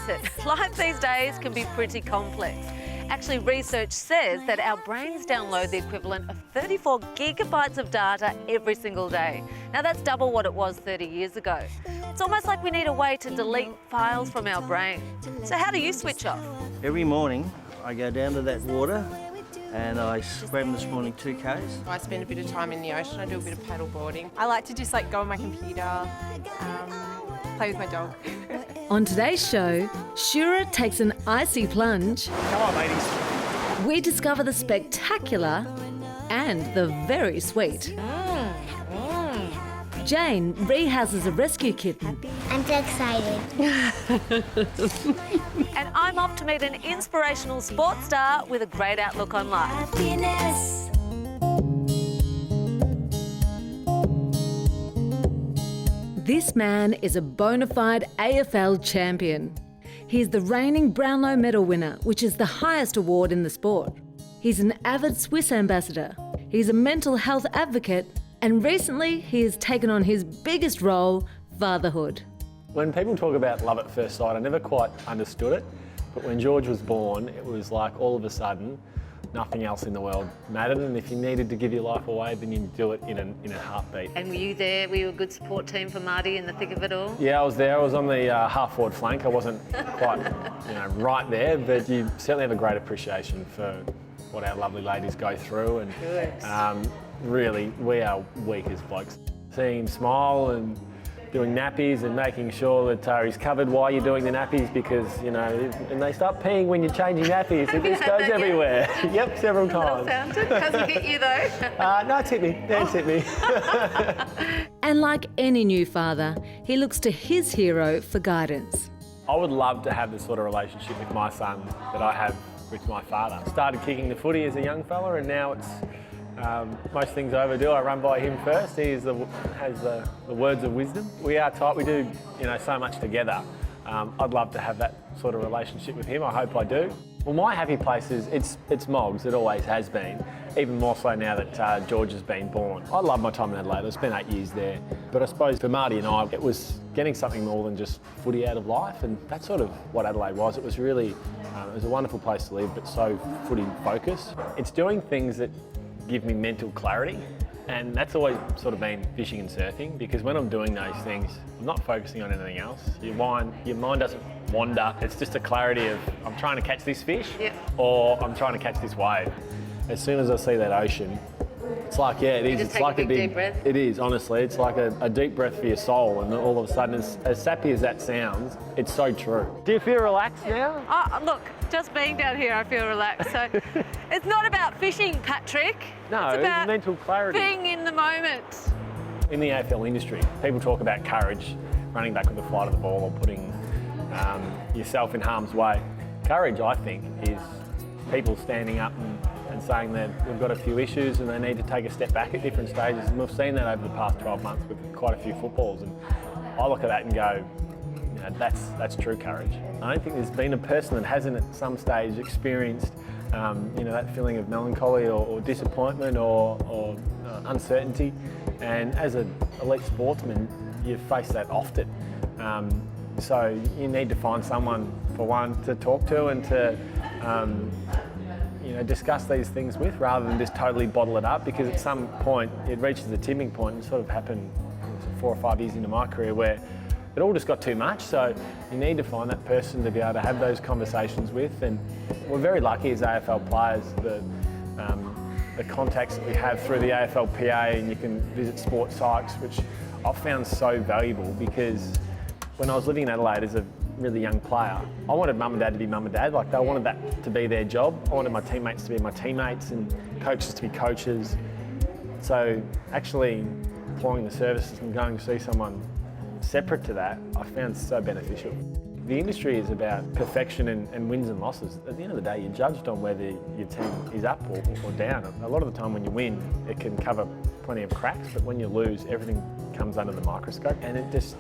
face it, life these days can be pretty complex. Actually, research says that our brains download the equivalent of 34 gigabytes of data every single day. Now, that's double what it was 30 years ago. It's almost like we need a way to delete files from our brain. So how do you switch off? Every morning, I go down to that water and I swam this morning 2Ks. I spend a bit of time in the ocean. I do a bit of paddle boarding. I like to just go on my computer, play with my dog. On today's show, Shura takes an icy plunge. Come on, ladies. We discover the spectacular and the very sweet. Jane rehouses a rescue kitten. I'm so excited. And I'm off to meet an inspirational sports star with a great outlook on life. Happiness. This man is a bona fide AFL champion. He's the reigning Brownlow Medal winner, which is the highest award in the sport. He's an avid Swisse ambassador. He's a mental health advocate, and recently he has taken on his biggest role, fatherhood. When people talk about love at first sight, I never quite understood it, but when George was born, it was like all of a sudden, nothing else in the world mattered, and if you needed to give your life away, then you'd do it in a heartbeat. And were you there? Were you a good support team for Marty in the thick of it all? Yeah, I was there. I was on the half-forward flank. I wasn't quite, right there, but you certainly have a great appreciation for what our lovely ladies go through, and really, we are weak as blokes. Seeing him smile and doing nappies and making sure that he's covered while you're doing the nappies, because, and they start peeing when you're changing nappies. It just goes everywhere. Yep, several times. Fountain? Hasn't hit you though? No, it's hit me. It's hit me. And like any new father, he looks to his hero for guidance. I would love to have the sort of relationship with my son that I have with my father. Started kicking the footy as a young fella, and now it's most things I ever do, I run by him first. He has the words of wisdom. We are tight. We do, so much together. I'd love to have that sort of relationship with him. I hope I do. Well, my happy place is it's Mogs. It always has been. Even more so now that George has been born. I love my time in Adelaide. I spent 8 years there. But I suppose for Marty and I, it was getting something more than just footy out of life, and that's sort of what Adelaide was. It was really, it was a wonderful place to live, but so footy focused. It's doing things that give me mental clarity, and that's always sort of been fishing and surfing, because when I'm doing those things, I'm not focusing on anything else. Your mind doesn't wander. It's just a clarity of, I'm trying to catch this fish, or I'm trying to catch this wave. As soon as I see that ocean, it's like, it is. It's like a big deep breath. It is, honestly. It's like a deep breath for your soul, and all of a sudden, as sappy as that sounds, it's so true. Do you feel relaxed now? Oh, look, just being down here, I feel relaxed. So it's not about fishing, Patrick. No, it's about mental clarity. being in the moment. In the AFL industry, people talk about courage, running back with the flight of the ball, or putting yourself in harm's way. Courage, I think, is people standing up and saying that we've got a few issues and they need to take a step back at different stages. And we've seen that over the past 12 months with quite a few footballs. And I look at that and go, that's true courage. I don't think there's been a person that hasn't at some stage experienced that feeling of melancholy or disappointment or uncertainty. And as an elite sportsman, you face that often. So you need to find someone, for one, to talk to and to discuss these things with, rather than just totally bottle it up, because at some point it reaches a tipping point, and sort of happened 4 or 5 years into my career, where it all just got too much. So you need to find that person to be able to have those conversations with, and we're very lucky as AFL players, the contacts that we have through the AFLPA, and you can visit sports sites, which I've found so valuable, because when I was living in Adelaide as a really young player, I wanted mum and dad to be mum and dad. Like, they wanted that to be their job. I wanted my teammates to be my teammates and coaches to be coaches. So actually employing the services and going to see someone separate to that, I found so beneficial. The industry is about perfection and wins and losses. At the end of the day, you're judged on whether your team is up or down. A lot of the time when you win, it can cover plenty of cracks, but when you lose, everything comes under the microscope, and it's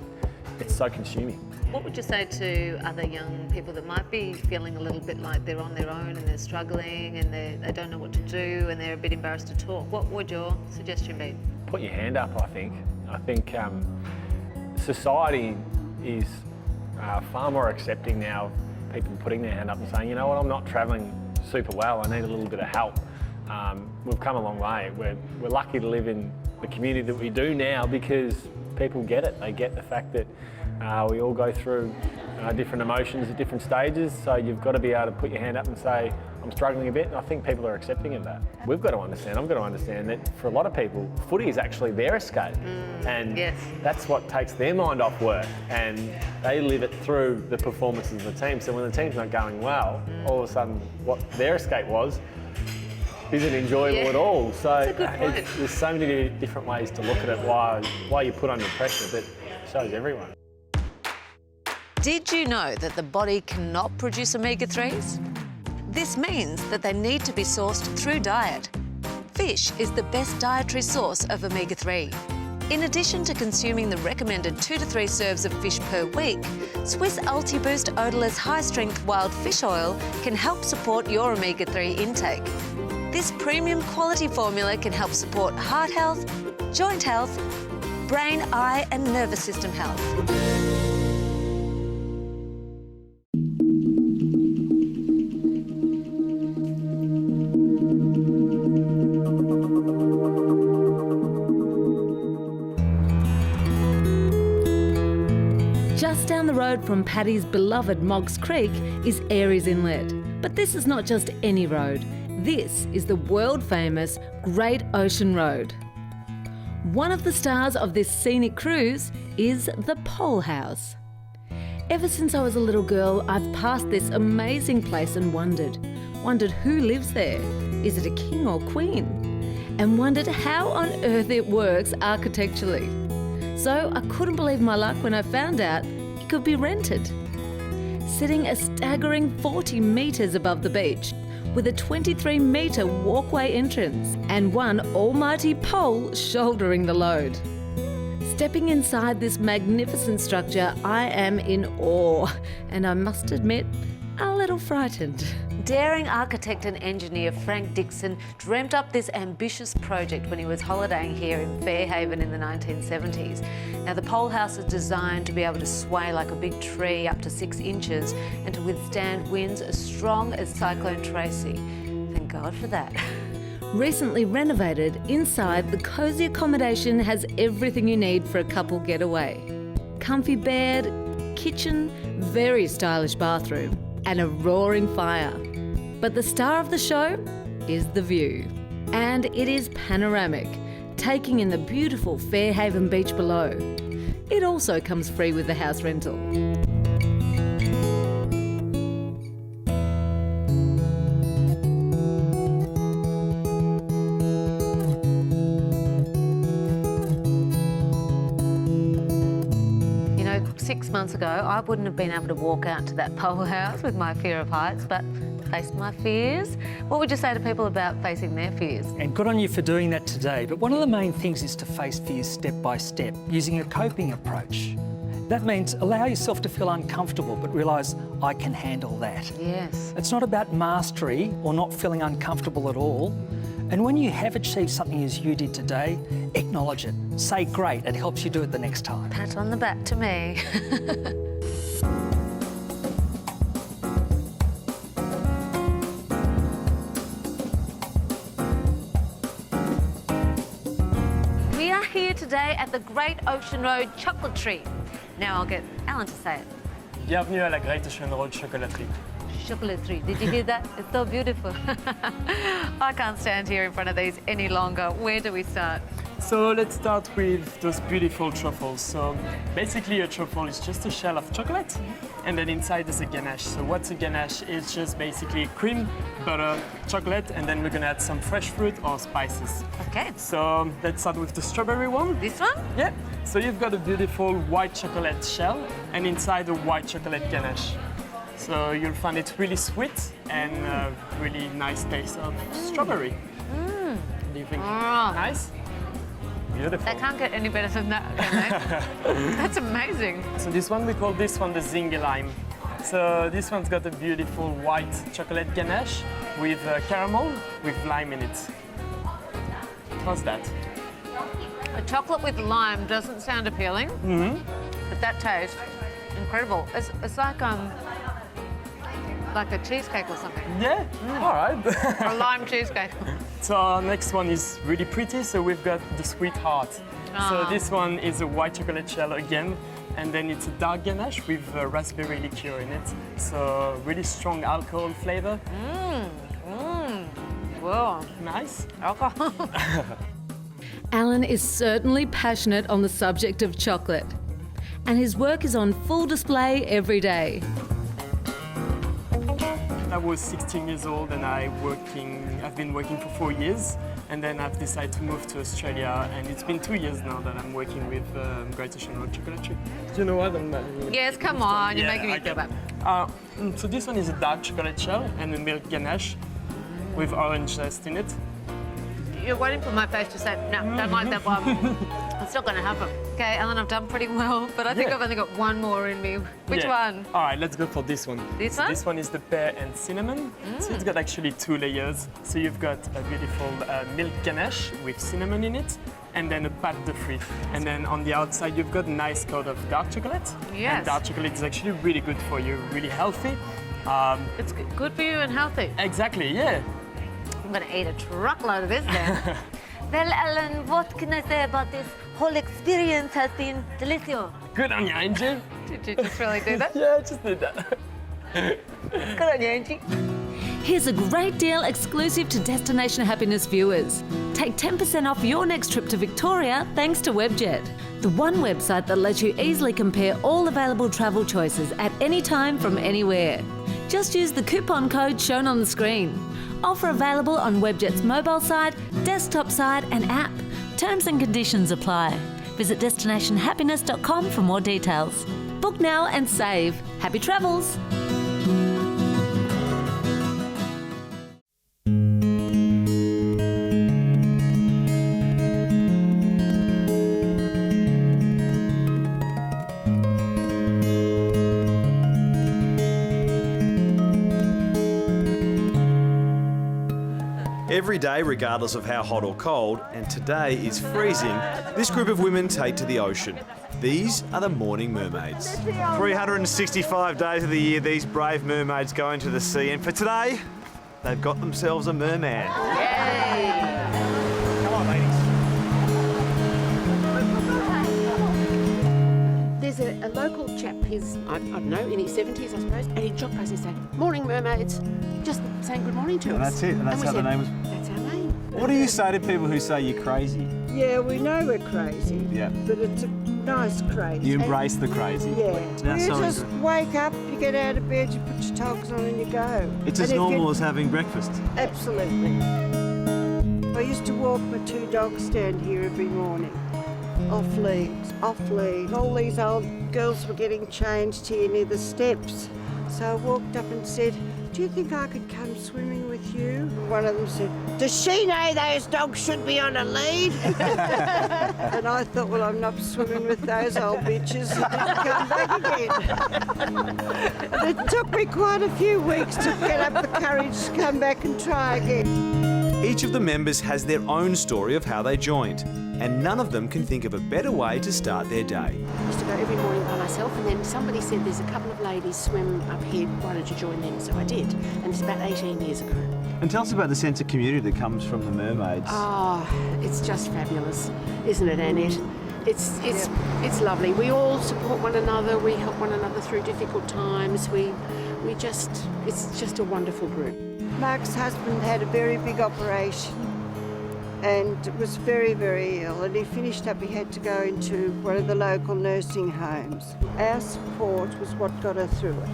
so consuming. What would you say to other young people that might be feeling a little bit like they're on their own and they're struggling and they don't know what to do and they're a bit embarrassed to talk? What would your suggestion be? Put your hand up, I think. I think society is far more accepting now of people putting their hand up and saying, you know what, I'm not travelling super well, I need a little bit of help. We've come a long way. We're lucky to live in the community that we do now because people get it. They get the fact that we all go through different emotions at different stages, so you've got to be able to put your hand up and say, I'm struggling a bit, and I think people are accepting of that. We've got to understand, I've got to understand that for a lot of people, footy is actually their escape, and that's what takes their mind off work, and they live it through the performances of the team. So when the team's not going well, all of a sudden what their escape was isn't enjoyable at all. So there's so many different ways to look at it while you put under pressure that shows everyone. Did you know that the body cannot produce omega-3s? This means that they need to be sourced through diet. Fish is the best dietary source of omega-3. In addition to consuming the recommended 2 to 3 serves of fish per week, Swisse Ulti-Boost Odorless High-Strength Wild Fish Oil can help support your omega-3 intake. This premium quality formula can help support heart health, joint health, brain, eye and nervous system health. Just down the road from Paddy's beloved Moggs Creek is Aireys Inlet. But this is not just any road. This is the world-famous Great Ocean Road. One of the stars of this scenic cruise is the Pole House. Ever since I was a little girl, I've passed this amazing place and wondered who lives there. Is it a king or queen? And wondered how on earth it works architecturally. So I couldn't believe my luck when I found out it could be rented. Sitting a staggering 40 metres above the beach, with a 23-metre walkway entrance and one almighty pole shouldering the load. Stepping inside this magnificent structure, I am in awe, and I must admit, a little frightened. Daring architect and engineer Frank Dixon dreamt up this ambitious project when he was holidaying here in Fairhaven in the 1970s. Now, the pole house is designed to be able to sway like a big tree up to 6 inches and to withstand winds as strong as Cyclone Tracy. Thank God for that. Recently renovated, inside the cosy accommodation has everything you need for a couple getaway. Comfy bed, kitchen, very stylish bathroom, and a roaring fire. But the star of the show is the view. And it is panoramic, taking in the beautiful Fairhaven beach below. It also comes free with the house rental. You know, 6 months ago, I wouldn't have been able to walk out to that pole house with my fear of heights, but faced my fears. What would you say to people about facing their fears? And good on you for doing that today. But one of the main things is to face fears step by step, using a coping approach. That means allow yourself to feel uncomfortable, but realise I can handle that. Yes. It's not about mastery or not feeling uncomfortable at all. And when you have achieved something as you did today, acknowledge it. Say great, it helps you do it the next time. Pat on the back to me. We are here today at the Great Ocean Road Chocolaterie. Now I'll get Alan to say it. Bienvenue à la Great Ocean Road Chocolaterie. Chocolaterie. Did you hear that? It's so beautiful. I can't stand here in front of these any longer. Where do we start? So let's start with those beautiful truffles. So basically a truffle is just a shell of chocolate and then inside is a ganache. So what's a ganache? It's just basically cream, butter, chocolate, and then we're gonna add some fresh fruit or spices. Okay. So let's start with the strawberry one. This one? Yeah. So you've got a beautiful white chocolate shell and inside a white chocolate ganache. So you'll find it really sweet and really nice taste of strawberry. Do you think nice? Beautiful. They can't get any better than that, can they? That's amazing. So this one, we call this one the zingy lime. So this one's got a beautiful white chocolate ganache with caramel with lime in it. How's that? A chocolate with lime doesn't sound appealing, but that taste incredible. It's like a cheesecake or something. Yeah, all right. A lime cheesecake. So our next one is really pretty. So we've got the sweetheart. So this one is a white chocolate shell again, and then it's a dark ganache with raspberry liqueur in it. So really strong alcohol flavor. Whoa. Nice. Alcohol. Alan is certainly passionate on the subject of chocolate, and his work is on full display every day. I was 16 years old and I've been working for 4 years, and then I've decided to move to Australia, and it's been 2 years now that I'm working with Great Ocean Road Chocolaterie. Do you know what? Yes, come on, you're making me feel bad. So this one is a dark chocolate shell and a milk ganache with orange zest in it. You're waiting for my face to say, no, don't like that one. It's not going to happen. Okay, Alan, I've done pretty well, but I think I've only got one more in me. Which one? All right, let's go for this one. This one? This one is the pear and cinnamon. So it's got actually 2 layers. So you've got a beautiful milk ganache with cinnamon in it, and then a pâte de fruits. And then on the outside, you've got a nice coat of dark chocolate. Yes. And dark chocolate is actually really good for you, really healthy. It's good for you and healthy. Exactly, yeah. I'm going to eat a truckload of this then. Well, Alan, what can I say about this whole experience has been delicious. Good on you, Angie. Did you just really do that? Yeah, I just did that. Good on you, Angie. Here's a great deal exclusive to Destination Happiness viewers. Take 10% off your next trip to Victoria thanks to Webjet, the one website that lets you easily compare all available travel choices at any time from anywhere. Just use the coupon code shown on the screen. Offer available on Webjet's mobile side, desktop side and app. Terms and conditions apply. Visit destinationhappiness.com for more details. Book now and save. Happy travels! Every day, regardless of how hot or cold, and today is freezing, this group of women take to the ocean. These are the morning mermaids. 365 days of the year, these brave mermaids go into the sea, and for today, they've got themselves a merman. Yay! Come on, ladies. There's a local chap, he's, I don't know, in his 70s, I suppose, and he'd jog past and say, "Morning, mermaids," just saying good morning to us. And that's it, and that's we how the said, name was. That's our name. What do you say to people who say you're crazy? Yeah, we know we're crazy. Yeah. But it's a nice crazy. You embrace the crazy. Yeah. Now, You so just wake up, you get out of bed, you put your togs on and you go. it's And as if normal you- as having breakfast. Absolutely. I used to walk my 2 dogs down here every morning. Off leads, off lead. All these old girls were getting changed here near the steps. So I walked up and said, "Do you think I could come swimming with you?" One of them said, "Does she know those dogs should be on a lead?" And I thought, well, I'm not swimming with those old bitches. I didn't come back again. And it took me quite a few weeks to get up the courage to come back and try again. Each of the members has their own story of how they joined, and none of them can think of a better way to start their day. I used to go every morning by myself, and then somebody said, "There's a couple of ladies swim up here, why don't you join them?" So I did, and it's about 18 years ago. And tell us about the sense of community that comes from the mermaids. Oh, it's just fabulous, isn't it, Annette? It's lovely. We all support one another, we help one another through difficult times, it's just a wonderful group. Mark's husband had a very big operation and was very, very ill, and he finished up, he had to go into one of the local nursing homes. Our support was what got her through it,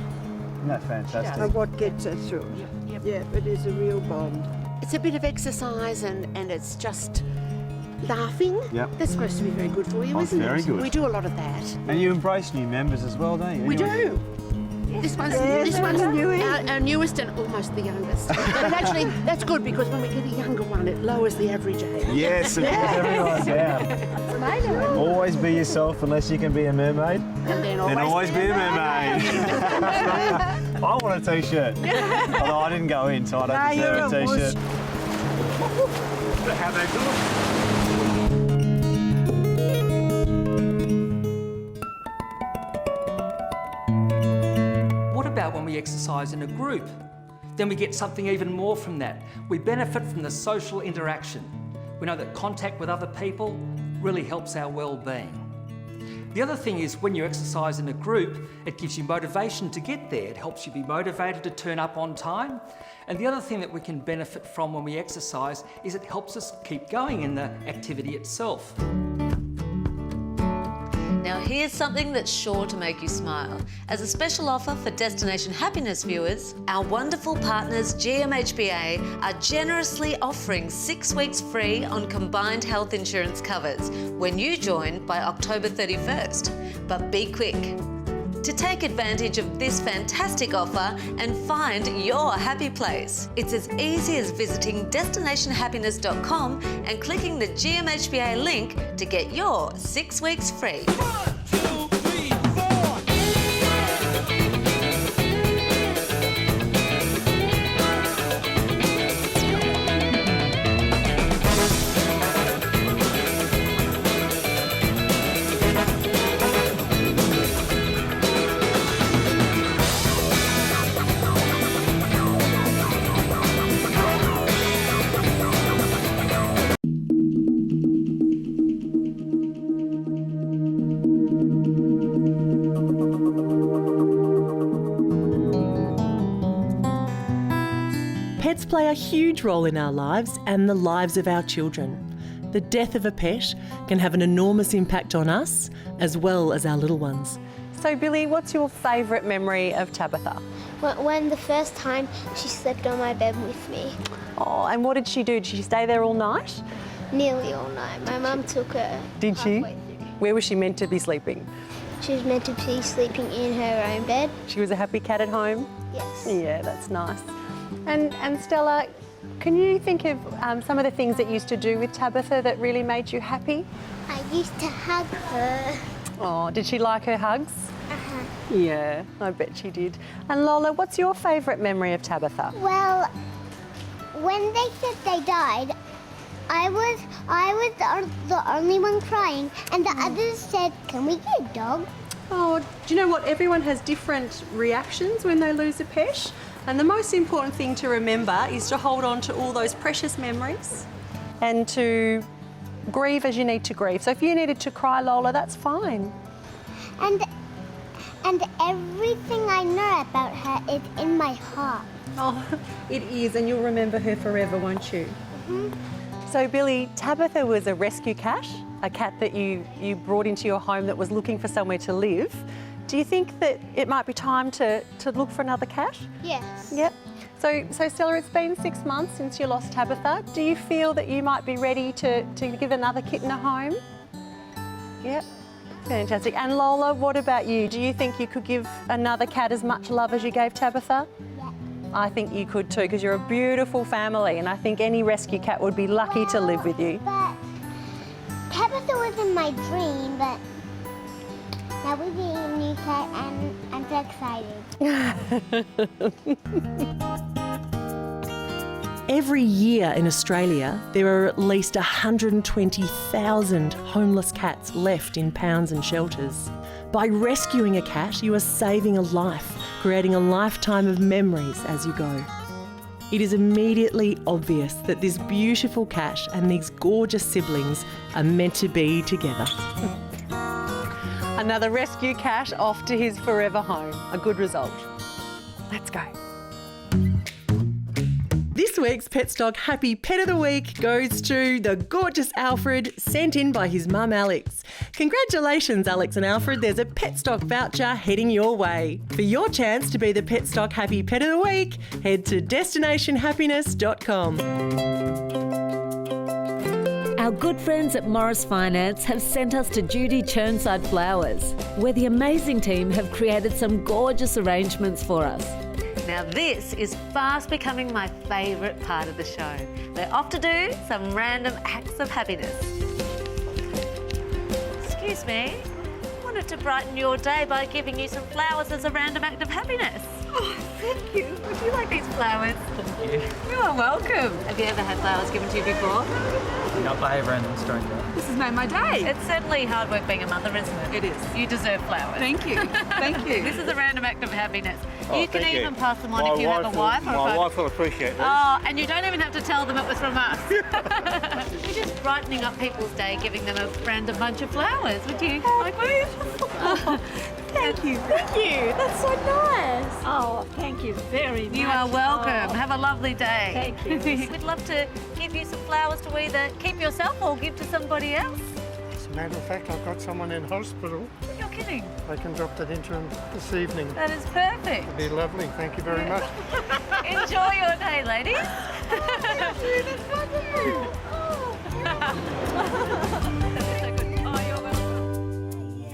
Isn't that fantastic? and what gets her through it. Yep. Yeah, it is a real bond. It's a bit of exercise and it's just laughing. Yep. That's supposed to be very good for you, Oh, isn't very it? good. We do a lot of that. And you embrace new members as well, don't you? We Anyway. do. This one's Yes, our newest. newest and almost the youngest. But actually, that's good because when we get a younger one, it lowers the average age. Yes, it puts everyone down. Always be yourself unless you can be a mermaid. And then Always be a mermaid. I want a t-shirt. Although I didn't go in, so I don't deserve a t-shirt. How they do it? about when we exercise in a group? Then we get something even more from that. We benefit from the social interaction. We know that contact with other people really helps our well-being. The other thing is when you exercise in a group, it gives you motivation to get there. It helps you be motivated to turn up on time. And the other thing that we can benefit from when we exercise is it helps us keep going in the activity itself. Now here's something that's sure to make you smile. As a special offer for Destination Happiness viewers, our wonderful partners GMHBA are generously offering 6 weeks free on combined health insurance covers when you join by October 31st. But be quick. To take advantage of this fantastic offer and find your happy place, it's as easy as visiting destinationhappiness.com and clicking the GMHBA link to get your 6 weeks free. 1, 2, 3, 4. Pets play a huge role in our lives and the lives of our children. The death of a pet can have an enormous impact on us as well as our little ones. So Billy, what's your favourite memory of Tabitha? When the first time she slept on my bed with me, Oh, and what did she do? Did she stay there all night? nearly all night. My mum took her. Did she? halfway through. Where was she meant to be sleeping? She was meant to be sleeping in her own bed. She was a happy cat at home? Yes. Yeah, that's nice. And Stella, can you think of some of the things that you used to do with Tabitha that really made you happy? I used to hug her. Oh, did she like her hugs? Uh-huh. Yeah, I bet she did. And Lola, what's your favourite memory of Tabitha? Well, when they said they died, I was the only one crying, and the others said, "Can we get a dog?" Oh, do you know what? Everyone has different reactions when they lose a pet. And the most important thing to remember is to hold on to all those precious memories and to grieve as you need to grieve. So if you needed to cry, Lola, that's fine. And everything I know about her is in my heart. Oh, it is, and you'll remember her forever, won't you? Mhm. So, Billy, Tabitha was a rescue cat, a cat that you brought into your home that was looking for somewhere to live. Do you think that it might be time to look for another cat? Yes. Yep. So Stella, it's been 6 months since you lost Tabitha. Do you feel that you might be ready to give another kitten a home? Yep. Fantastic. And Lola, what about you? Do you think you could give another cat as much love as you gave Tabitha? Yeah. I think you could too, because you're a beautiful family, and I think any rescue cat would be lucky to live with you. But Tabitha was in my dream, but now we're getting a new cat and I'm so excited. Every year in Australia, there are at least 120,000 homeless cats left in pounds and shelters. By rescuing a cat, you are saving a life, creating a lifetime of memories as you go. It is immediately obvious that this beautiful cat and these gorgeous siblings are meant to be together. Another rescue cat off to his forever home. A good result. Let's go. This week's Petstock Happy Pet of the Week goes to the gorgeous Alfred, sent in by his mum Alex. Congratulations, Alex and Alfred. There's a Petstock voucher heading your way. For your chance to be the Petstock Happy Pet of the Week, head to destinationhappiness.com. Our good friends at Morris Finance have sent us to Judy Churnside Flowers, where the amazing team have created some gorgeous arrangements for us. Now this is fast becoming my favourite part of the show. We're off to do some random acts of happiness. Excuse me, I want wanted to brighten your day by giving you some flowers as a random act of happiness. Oh, thank you. Would you like these flowers? Thank you. You are welcome. Have you ever had flowers given to you before? Not by a random stranger. This has made my day. It's certainly hard work being a mother, isn't it? It is. You deserve flowers. Thank you. Thank you. This is a random act of happiness. Oh, you can thank even you. pass them on if you have a wife or a My partner. wife will appreciate this. Oh, and you don't even have to tell them it was from us. You're just brightening up people's day, giving them a random bunch of flowers, would you? Like, oh, thank you. Thank you. That's so nice. Oh, thank you very much. You are welcome. Oh. Have a lovely day. Thank you. We'd love to give you some flowers to either keep yourself or give to somebody else. As a matter of fact, I've got someone in hospital. You're kidding. I can drop that into him this evening. That is perfect. It'd be lovely. Thank you very much. Enjoy your day, ladies. Thank you. That's wonderful.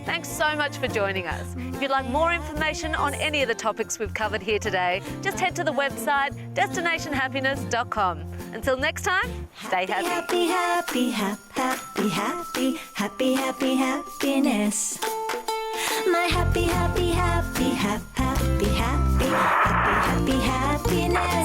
Thanks so much for joining us. If you'd like more information on any of the topics we've covered here today, just head to the website destinationhappiness.com. Until next time, stay happy. Happy, happy, happy, happy, happy, happy, happiness. My happy, happy, happy, happy, happy, happy, happy, happy, happiness.